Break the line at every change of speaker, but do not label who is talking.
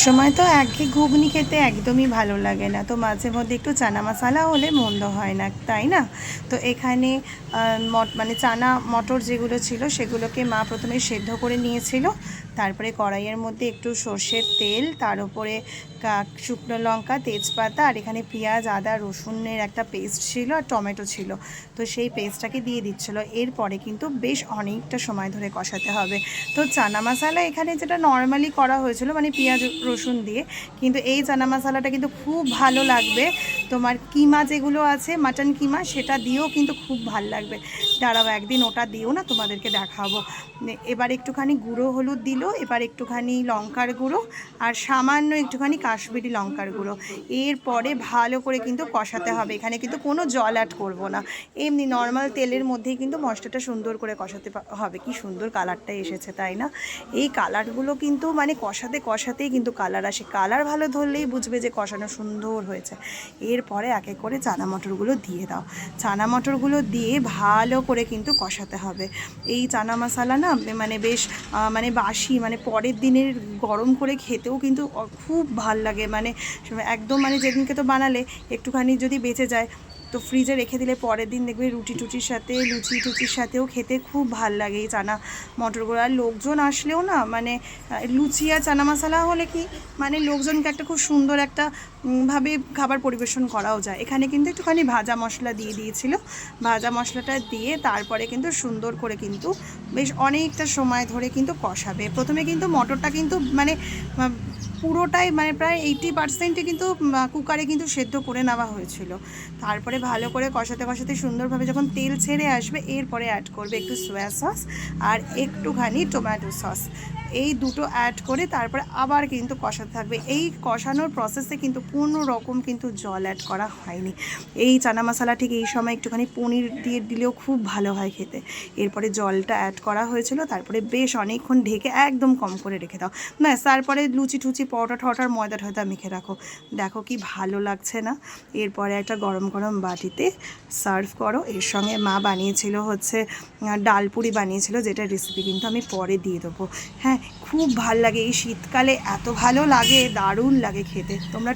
সবসময় তো একঘেয়ে ঘুগনি খেতে একদমই ভালো লাগে না, তো মাঝে মধ্যে একটু চানা মশলা হলে মন্দ হয় না, তাই না? তো এখানে মানে চানা মটর যেগুলো ছিল সেগুলোকে মা প্রথমে সেদ্ধ করে নিয়েছিল। তারপরে কড়াইয়ের মধ্যে একটু সর্ষের তেল, তার উপরে শুকনো লঙ্কা, তেজপাতা, আর এখানে পেঁয়াজ, আদা, রসুনের একটা পেস্ট ছিল, আর টমেটো ছিল। তো সেই পেস্টটাকে দিয়ে দিচ্ছিলো। এরপরে কিন্তু বেশ অনেকটা সময় ধরে কষাতে হবে। তো চানা মশলা এখানে যেটা নর্মালি করা হয়েছিল, মানে পেঁয়াজ রসুন দিয়ে, কিন্তু এই চানা মশলাটা কিন্তু খুব ভালো লাগবে তোমার কিমা যেগুলো আছে, মাটন কিমা, সেটা দিয়েও কিন্তু খুব ভালো লাগবে। দাঁড়াও একদিন ওটা দিও না, তোমাদেরকে দেখাবো। এবার একটুখানি গুঁড়ো হলুদ দিল, এবার একটুখানি লঙ্কার গুঁড়ো, আর সামান্য একটুখানি কাশ্মীরি লঙ্কার গুঁড়ো। এরপরে ভালো করে কিন্তু কষাতে হবে। এখানে কিন্তু কোনো জল অ্যাড করব না, এমনি নর্মাল তেলের মধ্যেই কিন্তু মশলাটা সুন্দর করে কষাতে হবে। কি সুন্দর কালারটা এসেছে, তাই না? এই কালারগুলো কিন্তু মানে কষাতে কষাতেই কিন্তু কালার আসে। কালার ভালো ধরলেই বুঝবে যে কষানো সুন্দর হয়েছে। এরপরে এক এক করে চানা মটরগুলো দিয়ে দাও। চানা মটরগুলো দিয়ে ভালো করে কিন্তু কষাতে হবে। এই চানা মশলা না মানে বেশ মানে বাসি, মানে পরের দিনের গরম করে খেতেও কিন্তু খুব ভাল লাগে। মানে একদম মানে যেদিনকে তো বানালে একটুখানি যদি বেঁচে যায়, তো ফ্রিজে রেখে দিলে পরের দিন দেখবে রুটি টুটির সাথে, লুচি টুচির সাথেও খেতে খুব ভাল লাগে এই চানা মটরগুলো। আর লোকজন আসলেও না, মানে লুচি আর চানা মশলা হলে কি মানে লোকজনকে একটা খুব সুন্দর একটা ভাবে খাবার পরিবেশন করাও যায়। এখানে কিন্তু একটুখানি ভাজা মশলা দিয়ে দিয়েছিল। ভাজা মশলাটা দিয়ে তারপরে কিন্তু সুন্দর করে কিন্তু বেশ অনেকটা সময় ধরে কিন্তু কষাবে। প্রথমে কিন্তু মটরটা কিন্তু মানে পুরোটাই মানে প্রায় 80% কিন্তু কুকারে কিন্তু সেদ্ধ করে নেওয়া হয়েছিল। তারপরে ভালো করে কষাতে কষাতে সুন্দরভাবে যখন তেল ছেড়ে আসবে, এরপরে অ্যাড করবে একটু সোয়া সস আর একটুখানি টমেটো সস। এই দুটো অ্যাড করে তারপরে আবার কিন্তু কষাতে থাকবে। এই কষানোর প্রসেসে কিন্তু কোনো রকম কিন্তু জল অ্যাড করা হয়নি। এই চানা মশলা ঠিক এই সময় একটুখানি পনির দিয়ে দিলেও খুব ভালো হয় খেতে। এরপরে জলটা অ্যাড করা হয়েছিল, তারপরে বেশ অনেকক্ষণ ঢেকে একদম কম করে রেখে দাও। ব্যাস, তারপরে লুচি টুচি, পরোটা ঠটার ময়দা ঠয়দা মেখে রাখো। দেখো কি ভালো লাগছে না? এরপরে একটা গরম গরম বাটিতে সার্ভ করো। এর সঙ্গে মা বানিয়েছিল হচ্ছে ডালপুরি বানিয়েছিল, যেটা রেসিপি কিন্তু আমি পরে দিয়ে দেবো। হ্যাঁ, খুব ভাল লাগে এই শীতকালে, এত ভালো লাগে, দারুণ লাগে খেতে। তোমরা